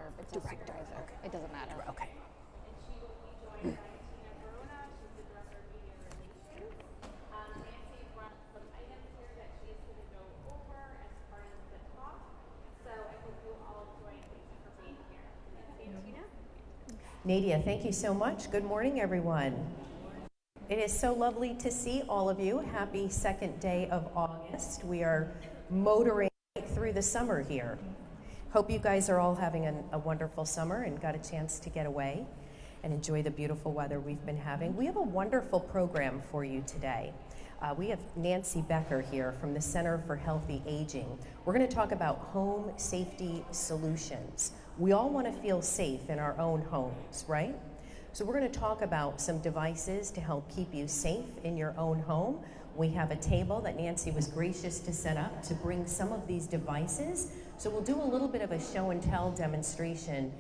It's a supervisor. Okay. It doesn't matter. Okay. And she will be joined by Tina Verona. She's the Director of Media Relations. Nancy brought some items here that she's going to go over as part of the talk. So I hope you all join. Thank you for being here. Nancy and Tina. Nadia, thank you so much. Good morning, everyone. It is so lovely to see all of you. Happy second day of August. We are motoring through the summer here. Hope you guys are all having a wonderful summer and got a chance to get away and enjoy the beautiful weather we've been having. We have a wonderful program for you today. We have Nancy Becker here from the Center for Healthy Aging. We're going to talk about home safety solutions. We all want to feel safe in our own homes, right? So we're going to talk about some devices to help keep you safe in your own home. We have a table that Nancy was gracious to set up to bring some of these devices. So we'll do a little bit of a show and tell demonstration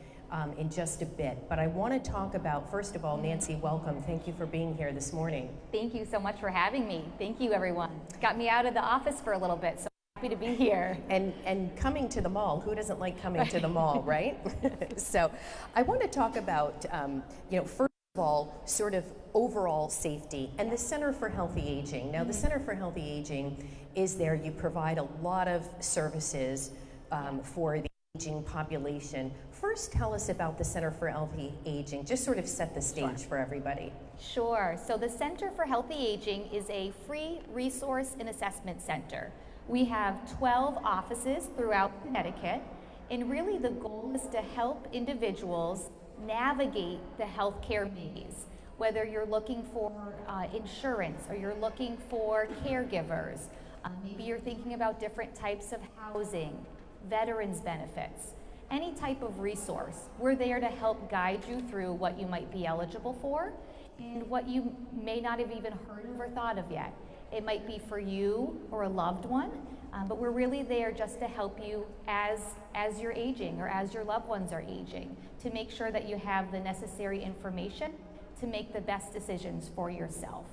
in just a bit. But I want to talk about, first of all, Nancy, welcome. Thank you for being here this morning. Thank you so much for having me. Thank you, everyone. Got me out of the office for a little bit, so happy to be here. And coming to the mall, who doesn't like coming to the mall, right? So I want to talk about, first of all, sort of overall safety and the Center for Healthy Aging. Now, the Center for Healthy Aging is there. You provide a lot of services for the aging population. First, tell us about the Center for Healthy Aging. Just sort of set the stage for everybody. Sure. So the Center for Healthy Aging is a free resource and assessment center. We have 12 offices throughout Connecticut, and really the goal is to help individuals navigate the healthcare maze. Whether you're looking for insurance or you're looking for caregivers, maybe you're thinking about different types of housing, veterans benefits, any type of resource. We're there to help guide you through what you might be eligible for and what you may not have even heard of or thought of yet. It might be for you or a loved one, but we're really there just to help you as you're aging or as your loved ones are aging, to make sure that you have the necessary information to make the best decisions for yourself.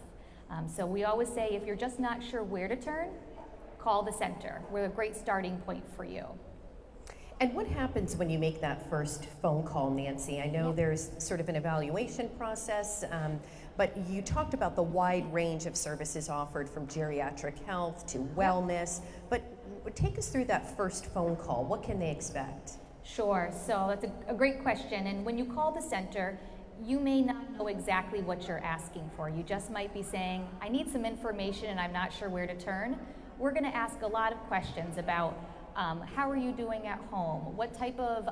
So we always say, if you're just not sure where to turn, call the center. We're a great starting point for you. And what happens when you make that first phone call, Nancy? I know there's sort of an evaluation process, but you talked about the wide range of services offered, from geriatric health to wellness, but take us through that first phone call. What can they expect? Sure, so that's a great question, and when you call the center, you may not know exactly what you're asking for. You just might be saying, I need some information and I'm not sure where to turn. We're going to ask a lot of questions about how are you doing at home? What type of,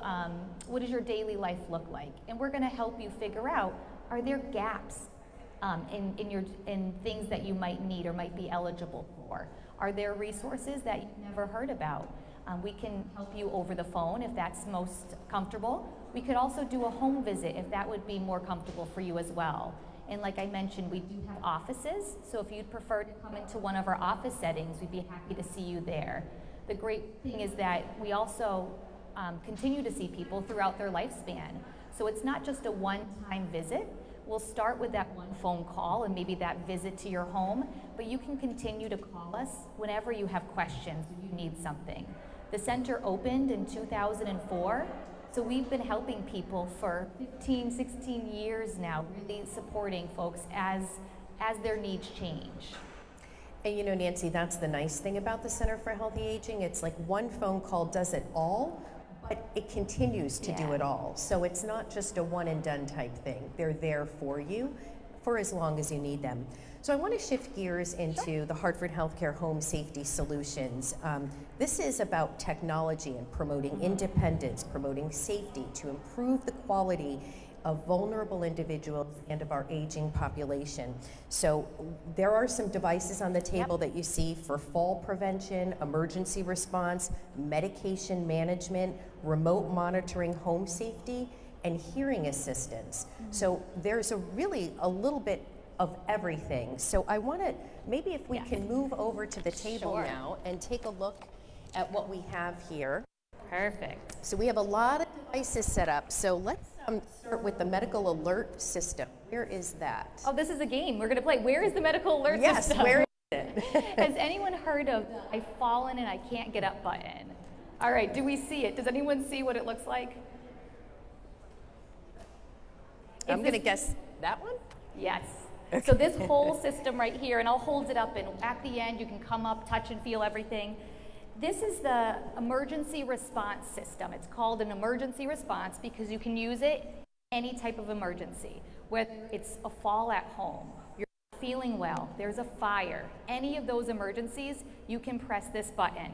what does your daily life look like? And we're going to help you figure out, are there gaps in things that you might need or might be eligible for? Are there resources that you've never heard about? We can help you over the phone if that's most comfortable. We could also do a home visit if that would be more comfortable for you as well. And like I mentioned, we do have offices, so if you'd prefer to come into one of our office settings, we'd be happy to see you there. The great thing is that we also continue to see people throughout their lifespan. So it's not just a one-time visit. We'll start with that one phone call and maybe that visit to your home, but you can continue to call us whenever you have questions or you need something. The center opened in 2004, so we've been helping people for 15, 16 years now, really supporting folks as their needs change. And you know, Nancy, that's the nice thing about the Center for Healthy Aging. It's like one phone call does it all, but it continues to do it all. So it's not just a one and done type thing. They're there for you for as long as you need them. So I want to shift gears into the Hartford HealthCare Home Safety Solutions. This is about technology and promoting independence, promoting safety to improve the quality of vulnerable individuals and of our aging population. So there are some devices on the table that you see for fall prevention, emergency response, medication management, remote monitoring home safety, and hearing assistance. So there's really a little bit of everything. So I want to, maybe if we can move over to the table now and take a look at what we have here. Perfect. So we have a lot of devices set up. So let's start with the medical alert system. Where is that? Oh, this is a game we're going to play. Where is the medical alert system? Yes, where is it? Has anyone heard of the I've fallen and I can't get up button? All right, do we see it? Does anyone see what it looks like? I'm going to guess that one? Yes. So this whole system right here, and I'll hold it up, and at the end you can come up, touch and feel everything. This is the emergency response system. It's called an emergency response because you can use it any type of emergency, whether it's a fall at home, you're not feeling well, there's a fire, any of those emergencies, you can press this button.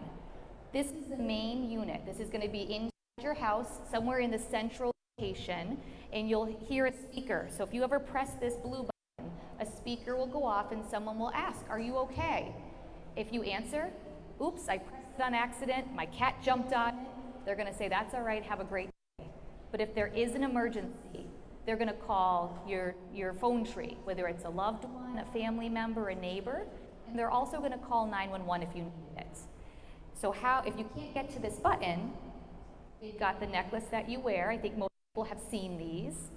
This is the main unit. This is going to be in your house, somewhere in the central location, and you'll hear a speaker. So if you ever press this blue button, a speaker will go off and someone will ask, are you okay? If you answer, oops, I pressed it on accident, my cat jumped on it, they're going to say, that's all right, have a great day. But if there is an emergency, they're going to call your phone tree, whether it's a loved one, a family member, a neighbor, and they're also going to call 911 if you need it. So if you can't get to this button, you've got the necklace that you wear. I think most people have seen these.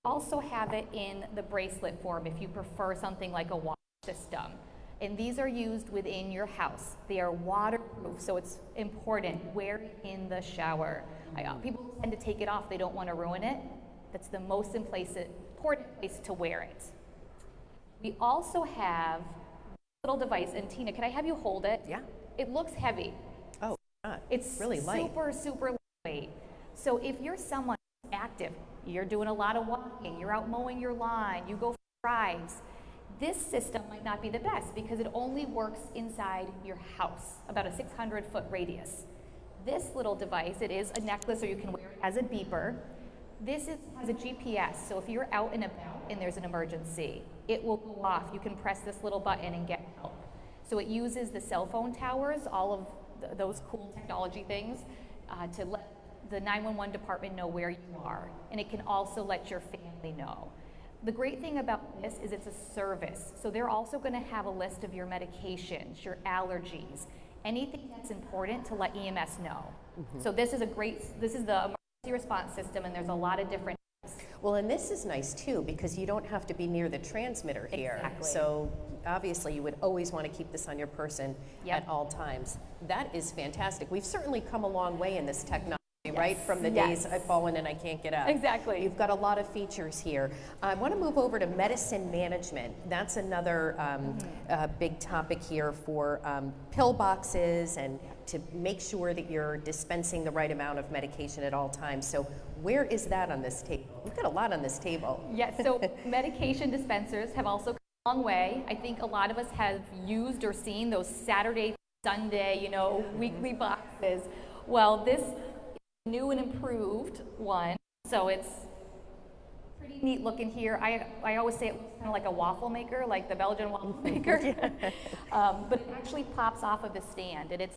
Also have it in the bracelet form if you prefer something like a watch system. And these are used within your house. They are waterproof, so it's important. Wear it in the shower. People tend to take it off. They don't want to ruin it. That's the most important place to wear it. We also have a little device, and Tina, can I have you hold it? Yeah. It looks heavy. Oh, God. It's really light. super lightweight. So if you're someone active, you're doing a lot of walking, you're out mowing your lawn, you go for drives, this system might not be the best because it only works inside your house, about a 600-foot radius. This little device, it is a necklace, or you can wear it as a beeper. This has a GPS, so if you're out and about and there's an emergency, it will go off. You can press this little button and get help. So it uses the cell phone towers, all of those cool technology things, to let the 911 department know where you are. And it can also let your family know. The great thing about this is it's a service. So they're also going to have a list of your medications, your allergies, anything that's important to let EMS know. Mm-hmm. So this is the emergency response system, and there's a lot of different. Well, and this is nice too because you don't have to be near the transmitter here. Exactly. So obviously you would always want to keep this on your person Yep. at all times. That is fantastic. We've certainly come a long way in this technology. Yes. Right? From the days I've fallen and I can't get up. Exactly. You've got a lot of features here. I want to move over to medicine management. That's another big topic here for pill boxes and to make sure that you're dispensing the right amount of medication at all times. So where is that on this table? We've got a lot on this table. Yes, so medication dispensers have also come a long way. I think a lot of us have used or seen those Saturday, Sunday, weekly boxes. Well, this new and improved one, so it's pretty neat looking here. I always say it looks kind of like a waffle maker, like the Belgian waffle maker, but it actually pops off of the stand, and it's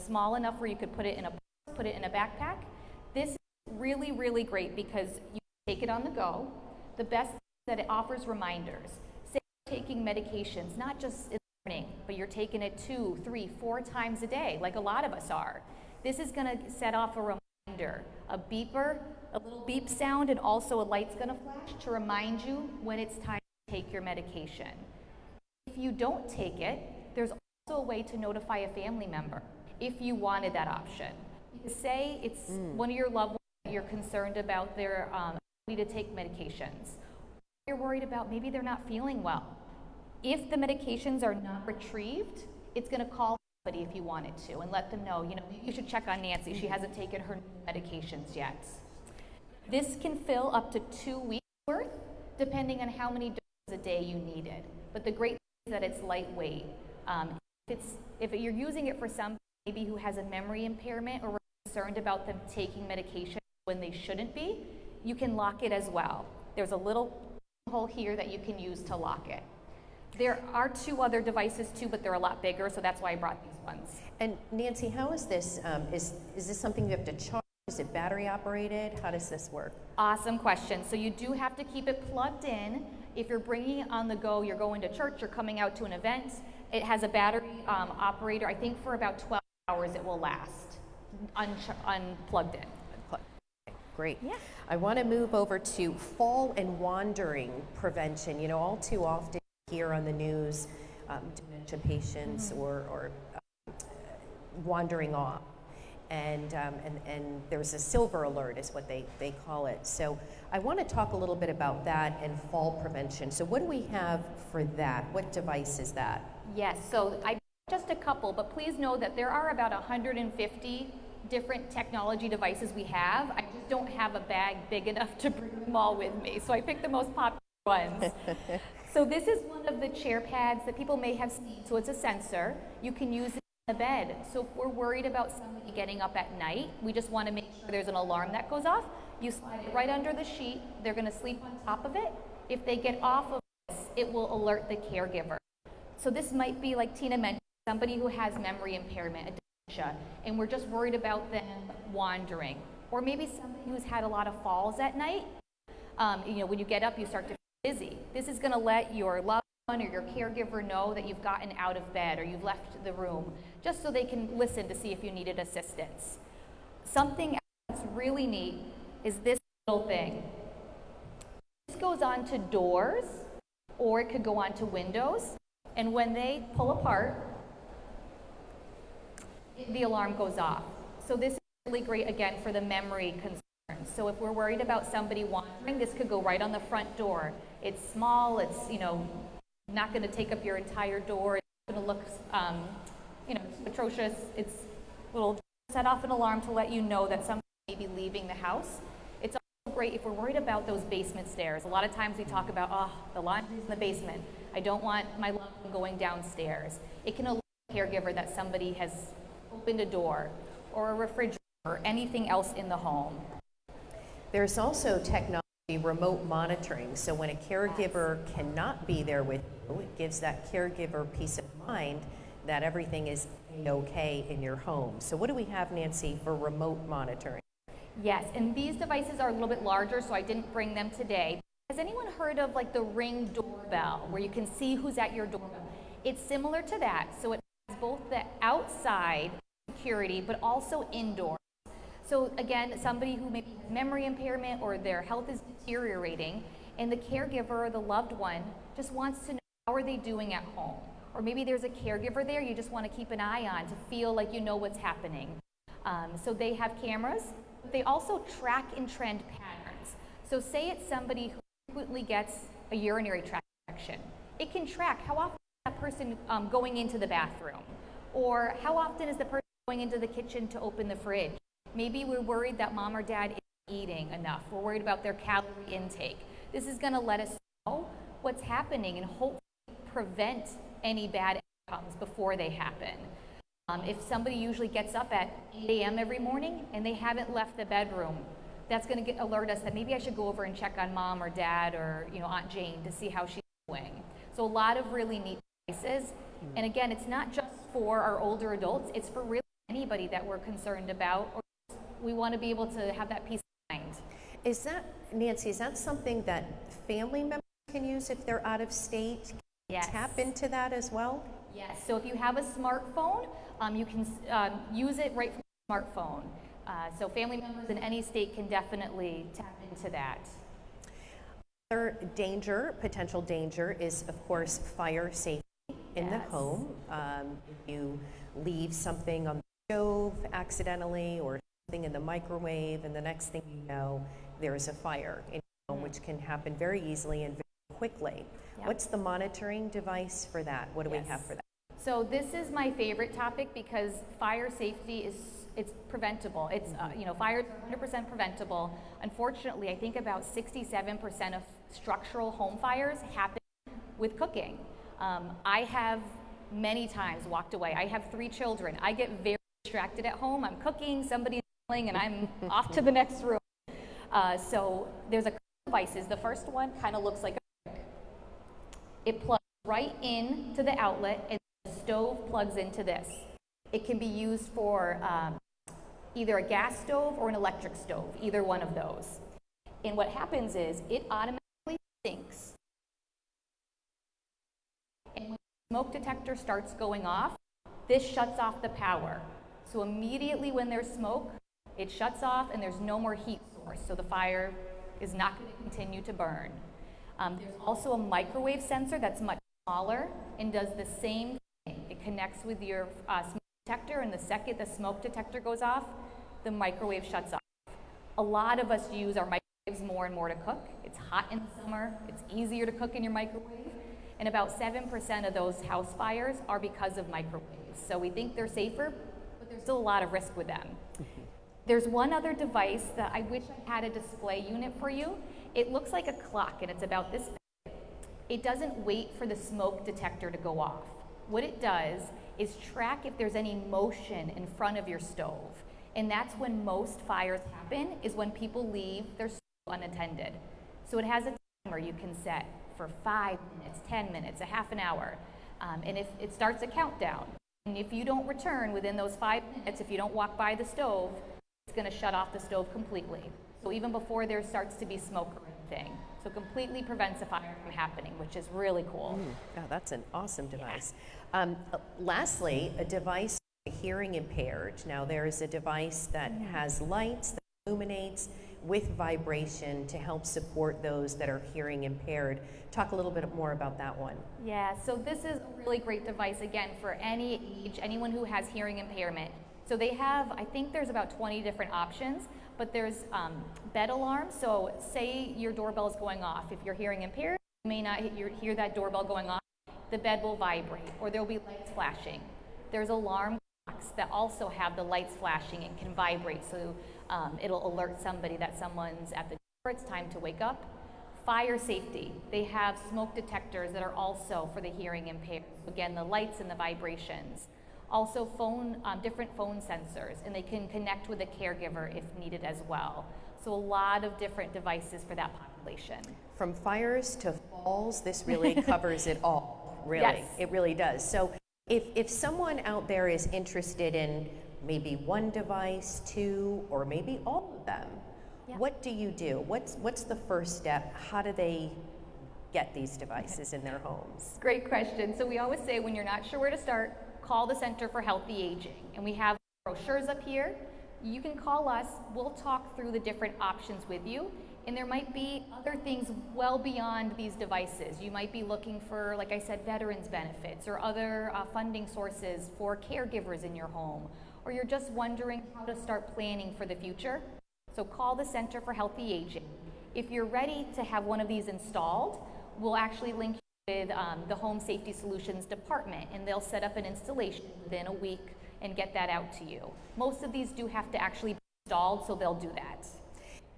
small enough where you could put it in a backpack. This is really great because you take it on the go. The best thing is that it offers reminders. Say you're taking medications, not just in the morning, but you're taking it 2, 3, 4 times a day, like a lot of us are. This is going to set off a reminder, a beeper, a little beep sound, and also a light's going to flash to remind you when it's time to take your medication. If you don't take it, there's also a way to notify a family member if you wanted that option. Because say it's one of your loved ones that you're concerned about their ability to take medications. You're worried about maybe they're not feeling well. If the medications are not retrieved, it's going to call somebody if you wanted to and let them know, maybe you should check on Nancy. She hasn't taken her medications yet. This can fill up to 2 weeks worth, depending on how many doses a day you needed. But the great thing is that it's lightweight. If you're using it for somebody maybe who has a memory impairment or concerned about them taking medication when they shouldn't be, you can lock it as well. There's a little hole here that you can use to lock it. There are 2 other devices too, but they're a lot bigger, so that's why I brought these ones. And Nancy, how is this? Is this something you have to charge? Is it battery operated? How does this work? Awesome question. So you do have to keep it plugged in. If you're bringing it on the go, you're going to church, you're coming out to an event, it has a battery operator. I think for about 12 hours it will last, unplugged in. Great. Yeah. I want to move over to fall and wandering prevention. All too often here on the news, dementia patients or wandering off. and there's a silver alert is what they call it. So I want to talk a little bit about that and fall prevention. So what do we have for that? What device is that? Yes, so I just a couple, but please know that there are about 150 different technology devices we have. I just don't have a bag big enough to bring them all with me, so I picked the most popular ones. So this is one of the chair pads that people may have seen. So it's a sensor. You can use it in the bed. So if we're worried about somebody getting up at night, we just want to make sure there's an alarm that goes off. You slide it right under the sheet. They're going to sleep on top of it. If they get off of this, it will alert the caregiver. So this might be, like Tina mentioned, somebody who has memory impairment, a dementia, and we're just worried about them wandering. Or maybe somebody who's had a lot of falls at night. When you get up, you start to feel dizzy. This is going to let your loved one or your caregiver know that you've gotten out of bed or you've left the room, just so they can listen to see if you needed assistance. Something that's really neat is this little thing. This goes onto doors, or it could go onto windows, and when they pull apart, the alarm goes off. So this is really great, again, for the memory concerns. So if we're worried about somebody wandering, this could go right on the front door. It's small, it's not going to take up your entire door. It's going to look atrocious. It's will set off an alarm to let you know that somebody may be leaving the house. It's also great if we're worried about those basement stairs. A lot of times we talk about, the laundry's in the basement. I don't want my loved one going downstairs. It can alert the caregiver that somebody has opened a door or a refrigerator or anything else in the home. There's also technology, remote monitoring. So when a caregiver cannot be there with you, it gives that caregiver peace of mind that everything is okay in your home. So what do we have, Nancy, for remote monitoring? Yes, and these devices are a little bit larger, so I didn't bring them today. Has anyone heard of like the Ring doorbell, where you can see who's at your doorbell? It's similar to that. So it has both the outside security, but also indoor. So again, somebody who maybe has memory impairment or their health is deteriorating, and the caregiver or the loved one just wants to know, how are they doing at home? Or maybe there's a caregiver there you just want to keep an eye on to feel like you know what's happening. So they have cameras, but they also track and trend patterns. So say it's somebody who frequently gets a urinary tract infection. It can track how often is that person going into the bathroom, or how often is the person going into the kitchen to open the fridge. Maybe we're worried that mom or dad isn't eating enough. We're worried about their calorie intake. This is going to let us know what's happening and hopefully prevent any bad outcomes before they happen. If somebody usually gets up at 8 a.m. every morning and they haven't left the bedroom, that's going to alert us that maybe I should go over and check on mom or dad or Aunt Jane to see how she's doing. So a lot of really neat devices. And again, it's not just for our older adults, it's for really anybody that we're concerned about, or we want to be able to have that peace of mind. Is that, Nancy, is that something that family members can use if they're out of state? Can Yes. tap into that as well? Yes, so if you have a smartphone, you can use it right from your smartphone. So family members in any state can definitely tap into that. Another potential danger is, of course, fire safety in the Yes. home. If you leave something on the stove accidentally or something in the microwave, and the next thing you know, there's a fire in your home, which can happen very easily and very quickly. Yep. What's the monitoring device for that? What do we Yes. have for that? So this is my favorite topic because fire safety it's preventable. It's fires are 100% preventable. Unfortunately, I think about 67% of structural home fires happen with cooking. I have many times walked away. I have 3 children. I get very distracted at home. I'm cooking, somebody's yelling, and I'm off to the next room. So there's a couple devices. The first one kind of looks like a brick. It plugs right into the outlet, and the stove plugs into this. It can be used for either a gas stove or an electric stove, either one of those. And what happens is it automatically syncs. And when the smoke detector starts going off, this shuts off the power. So immediately when there's smoke, it shuts off and there's no more heat source. So the fire is not going to continue to burn. There's also a microwave sensor that's much smaller and does the same thing. It connects with your smoke detector, and the second the smoke detector goes off, the microwave shuts off. A lot of us use our microwaves more and more to cook. It's hot in the summer, it's easier to cook in your microwave, and about 7% of those house fires are because of microwaves. So we think they're safer, but there's still a lot of risk with them. There's one other device that I wish I had a display unit for you. It looks like a clock, and it's about this big. It doesn't wait for the smoke detector to go off. What it does is track if there's any motion in front of your stove. And that's when most fires happen, is when people leave their stove unattended. So it has a timer you can set for 5 minutes, 10 minutes, a half an hour. And if it starts a countdown, and if you don't return within those 5 minutes, if you don't walk by the stove, it's gonna shut off the stove completely. So even before there starts to be smoke or anything. So completely prevents a fire from happening, which is really cool. Yeah, that's an awesome device. Lastly, a device for the hearing impaired. Now there is a device that has lights that illuminates with vibration to help support those that are hearing impaired. Talk a little bit more about that one. Yeah, so this is a really great device, again, for any age, anyone who has hearing impairment. So they have, I think there's about 20 different options, but there's bed alarms. So say your doorbell is going off. If you're hearing impaired, you may not hear that doorbell going off. The bed will vibrate, or there'll be lights flashing. There's alarm clocks that also have the lights flashing and can vibrate, so it'll alert somebody that someone's at the door, it's time to wake up. Fire safety, they have smoke detectors that are also for the hearing impaired. Again, the lights and the vibrations. Also different phone sensors, and they can connect with a caregiver if needed as well. So a lot of different devices for that population. From fires to falls, this really covers it all, really. Yes. It really does. So if someone out there is interested in maybe one device, two, or maybe all of them, what do you do? What's the first step? How do they get these devices in their homes? Great question. So we always say when you're not sure where to start, call the Center for Healthy Aging. And we have brochures up here. You can call us. We'll talk through the different options with you. And there might be other things well beyond these devices. You might be looking for, like I said, veterans benefits or other funding sources for caregivers in your home. Or you're just wondering how to start planning for the future. So call the Center for Healthy Aging. If you're ready to have one of these installed, we'll actually link you with the Home Safety Solutions Department, and they'll set up an installation within a week and get that out to you. Most of these do have to actually be installed, so they'll do that.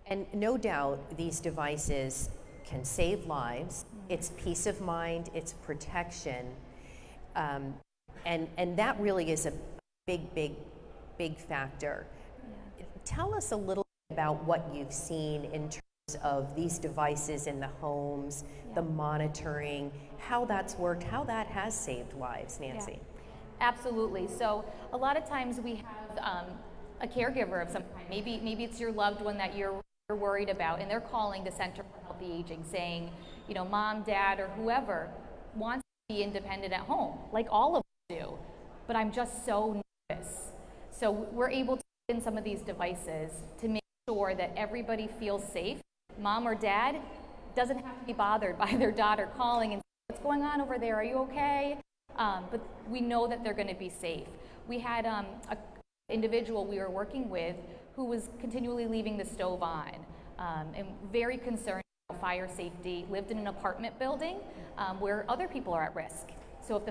And no doubt these devices can save lives. It's peace of mind, it's protection, and that really is a big factor. Yeah. Tell us a little bit about what you've seen in terms of these devices in the homes, the monitoring, how that's worked, how that has saved lives, Nancy. Yeah. Absolutely. So a lot of times we have a caregiver of some kind. Maybe it's your loved one that you're worried about, and they're calling the Center for Healthy Aging saying, you know, mom, dad, or whoever wants to be independent at home, like all of us do, but I'm just so nervous. So we're able to put in some of these devices to make sure that everybody feels safe. Mom or dad doesn't have to be bothered by their daughter calling and saying, what's going on over there? Are you okay? But we know that they're going to be safe. We had an individual we were working with who was continually leaving the stove on and very concerned about fire safety, lived in an apartment building where other people are at risk. So if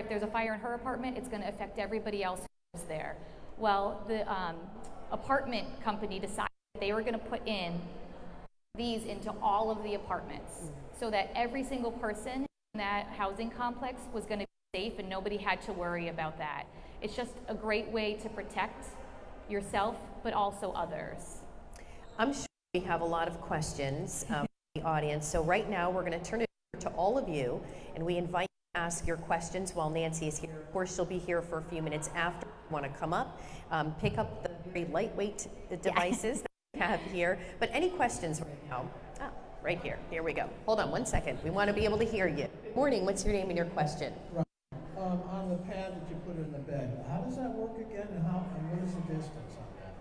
there's a fire in her apartment, it's going to affect everybody else who lives there. Well, the apartment company decided they were going to put in these into all of the apartments so that every single person in that housing complex was going to be safe and nobody had to worry about that. It's just a great way to protect yourself, but also others. I'm sure we have a lot of questions from the audience. So right now we're going to turn it over to all of you, and we invite you to ask your questions while Nancy is here. Of course, she'll be here for a few minutes after. You want to come up, pick up the very lightweight devices that we have here. But any questions right now? Right here. Here we go. Hold on one second. We want to be able to hear you. Good morning. What's your name and your question? Right. On the pad that you put in the bed, how does that work again, and what is the distance on that?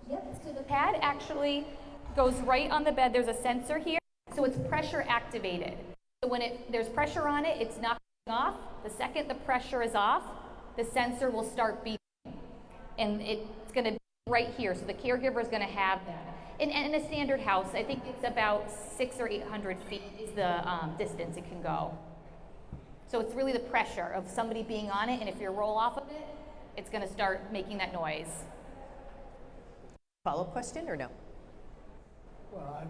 Yep, so the pad actually goes right on the bed. There's a sensor here, so it's pressure activated. So when there's pressure on it, it's not going off. The second the pressure is off, the sensor will start beeping. And it's going to be right here. So the caregiver is going to have that. In a standard house, I think it's about 600 or 800 feet is the distance it can go. So it's really the pressure of somebody being on it, and if you roll off of it, it's going to start making that noise. Follow-up question or no? Well,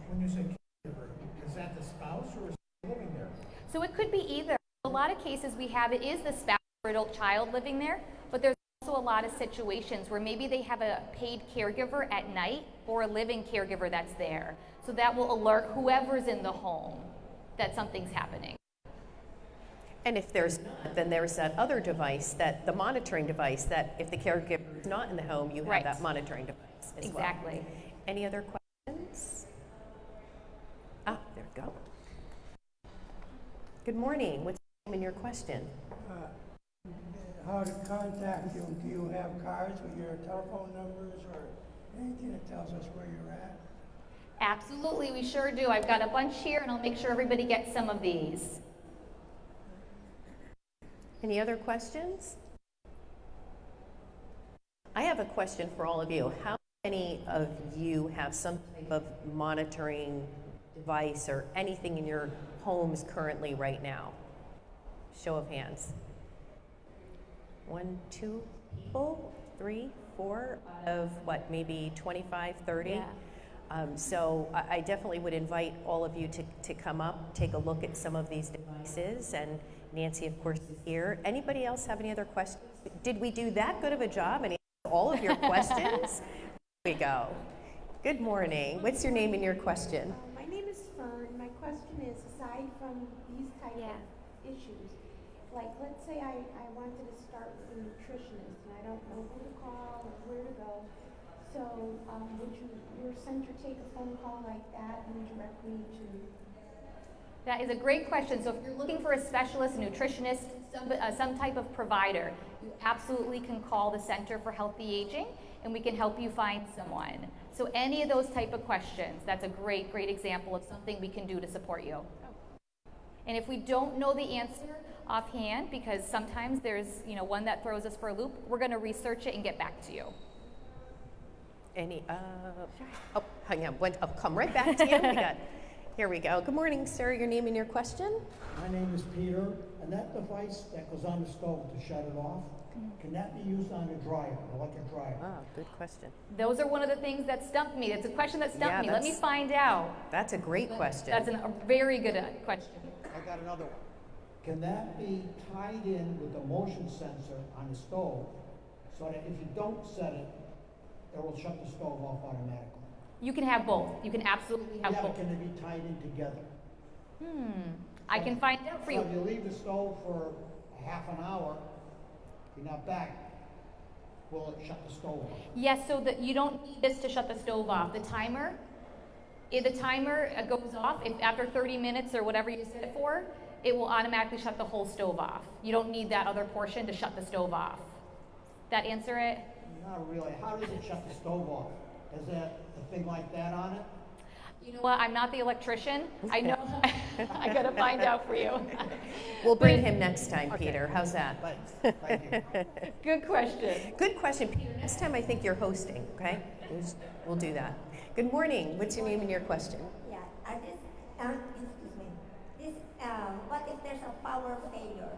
when you say caregiver, is that the spouse or is he living there? So it could be either. A lot of cases we have, it is the spouse or adult child living there, but there's also a lot of situations where maybe they have a paid caregiver at night or a living caregiver that's there. So that will alert whoever's in the home that something's happening. And if there's not, then there's that other device, that the monitoring device, that if the caregiver is not in the home, you have Right. that monitoring device as well. Exactly. Any other questions? Ah, there we go. Good morning. What's your name and your question? How to contact you? Do you have cards with your telephone numbers or anything that tells us where you're at? Absolutely, we sure do. I've got a bunch here, and I'll make sure everybody gets some of these. Any other questions? I have a question for all of you. How many of you have some type of monitoring device or anything in your homes currently right now? Show of hands. 1, 2 people, 3, 4 out of what, maybe 25, 30? Yeah. So I definitely would invite all of you to come up, take a look at some of these devices, and Nancy, of course, is here. Anybody else have any other questions? Did we do that good of a job and answer all of your questions? Here we go. Good morning. What's your name and your question? My name is Fern. My question is, aside from these type Yeah. of issues, like let's say I wanted to start with a nutritionist and I don't know who to call or where to go. So would your center take a phone call like that and direct me to? That is a great question. So if you're looking for a specialist, a nutritionist, some type of provider, you absolutely can call the Center for Healthy Aging, and we can help you find someone. So any of those type of questions, that's a great, great example of something we can do to support you. And if we don't know the answer offhand, because sometimes there's one that throws us for a loop, we're going to research it and get back to you. Any, oh, hang on, I'll come right back to you. Here we go. Good morning, sir. Your name and your question? My name is Peter, and that device that goes on the stove to shut it off, can that be used on a dryer, an electric dryer? Oh, good question. Those are one of the things that stumped me. It's a question that stumped Yeah, me. Let me that's- find out. That's a great question. That's a very good question. I got another one. Can that be tied in with the motion sensor on the stove so that if you don't set it, it will shut the stove off automatically? You can have both. You can absolutely have Yeah, but both. can it be tied in together? I can find out for So you. if you leave the stove for a half an hour, you're not back, will it shut the stove off? Yes, so that you don't need this to shut the stove off. The timer goes off if after 30 minutes or whatever you set it for, it will automatically shut the whole stove off. You don't need that other portion to shut the stove off. That answer it? Not really. How does it shut the stove off? Is that a thing like that on it? You know what? I'm not the electrician. I know. I gotta find out for you. We'll bring him next time, Peter. How's that? Thanks. Thank you. Good question. Good question, Peter. Next time I think you're hosting, okay? We'll do that. Good morning. What's your name and your question? Yeah, I just, excuse me. What if there's a power failure?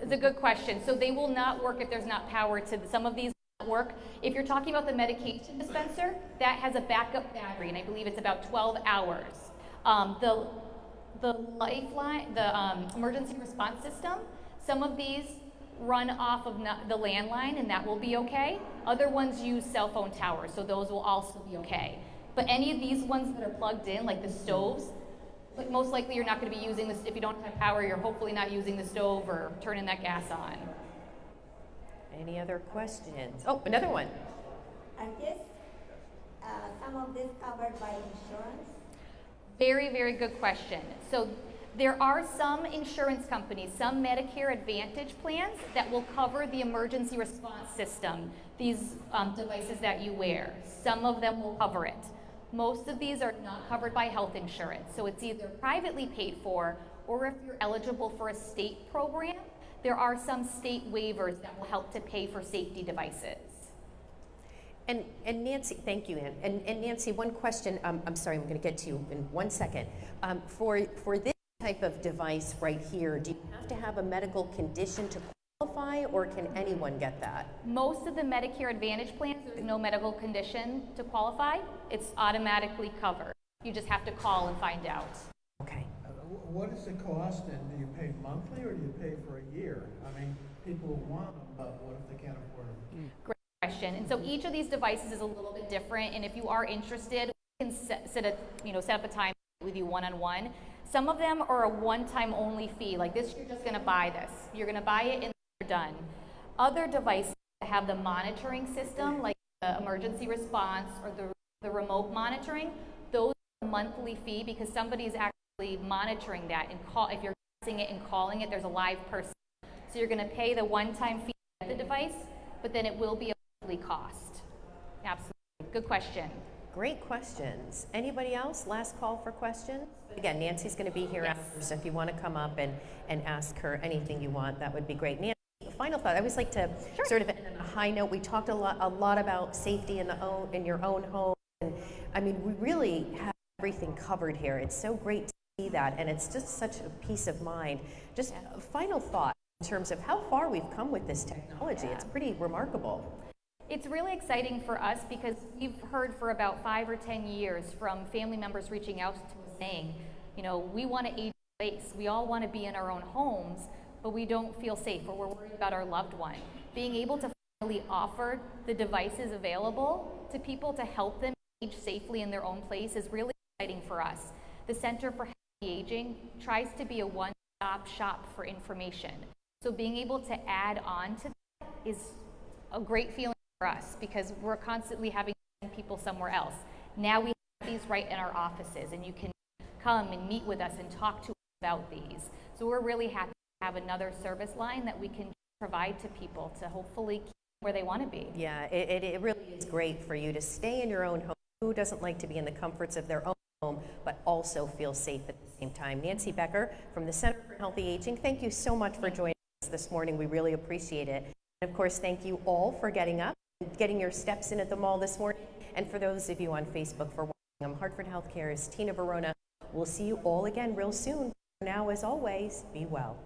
It's a good question. So they will not work if there's not power to some of these work. If you're talking about the medication dispenser, that has a backup battery, and I believe it's about 12 hours. The lifeline, the emergency response system, some of these run off of the landline, and that will be okay. Other ones use cell phone towers, so those will also be okay. But any of these ones that are plugged in, like the stoves, but most likely you're not going to be using this. If you don't have power, you're hopefully not using the stove or turning that gas on. Any other questions? Oh, another one. And this, some of this covered by insurance? Very, very good question. So there are some insurance companies, some Medicare Advantage plans that will cover the emergency response system, these devices that you wear. Some of them will cover it. Most of these are not covered by health insurance. So it's either privately paid for, or if you're eligible for a state program, there are some state waivers that will help to pay for safety devices. And Nancy, thank you, Ann. And Nancy, one question, I'm sorry, I'm going to get to you in 1 second. For this type of device right here, do you have to have a medical condition to qualify, or can anyone get that? Most of the Medicare Advantage plans, there's no medical condition to qualify. It's automatically covered. You just have to call and find out. Okay. What is the cost, and do you pay monthly or do you pay for a year? I mean, people want them, but what if they can't afford them? Great question. And so each of these devices is a little bit different, and if you are interested, we can set up a time with you one-on-one. Some of them are a one-time only fee. Like this, you're just going to buy this. You're going to buy it and you're done. Other devices that have the monitoring system, like the emergency response or the remote monitoring, those are a monthly fee because somebody is actually monitoring that and if you're using it and calling it, there's a live person. So you're going to pay the one-time fee to get the device, but then it will be a monthly cost. Absolutely. Good question. Great questions. Anybody else? Last call for questions? Again, Nancy's going to be here after, so if you want to come up and ask her anything you want, that would be great. Nancy, final thought. I always like to sort of end on a high note. We talked a lot about safety in your own home, and I mean, we really have everything covered here. It's so great to see that, and it's just such a peace of mind. Just a final thought in terms of how far we've come with this technology. It's pretty remarkable. It's really exciting for us because we've heard for about 5 or 10 years from family members reaching out to us saying, you know, we want to age in place. We all want to be in our own homes, but we don't feel safe or we're worried about our loved one. Being able to finally offer the devices available to people to help them age safely in their own place is really exciting for us. The Center for Healthy Aging tries to be a one-stop shop for information. So being able to add on to that is a great feeling for us because we're constantly having to send people somewhere else. Now we have these right in our offices and you can come and meet with us and talk to us about these. So we're really happy to have another service line that we can provide to people to hopefully keep where they want to be. Yeah, it really is great for you to stay in your own home. Who doesn't like to be in the comforts of their own home, but also feel safe at the same time? Nancy Becker from the Center for Healthy Aging, thank you so much for joining us this morning. We really appreciate it. And of course, thank you all for getting up, getting your steps in at the mall this morning. And for those of you on Facebook for watching, Hartford HealthCare's Tina Verona. We'll see you all again real soon. For now, as always, be well.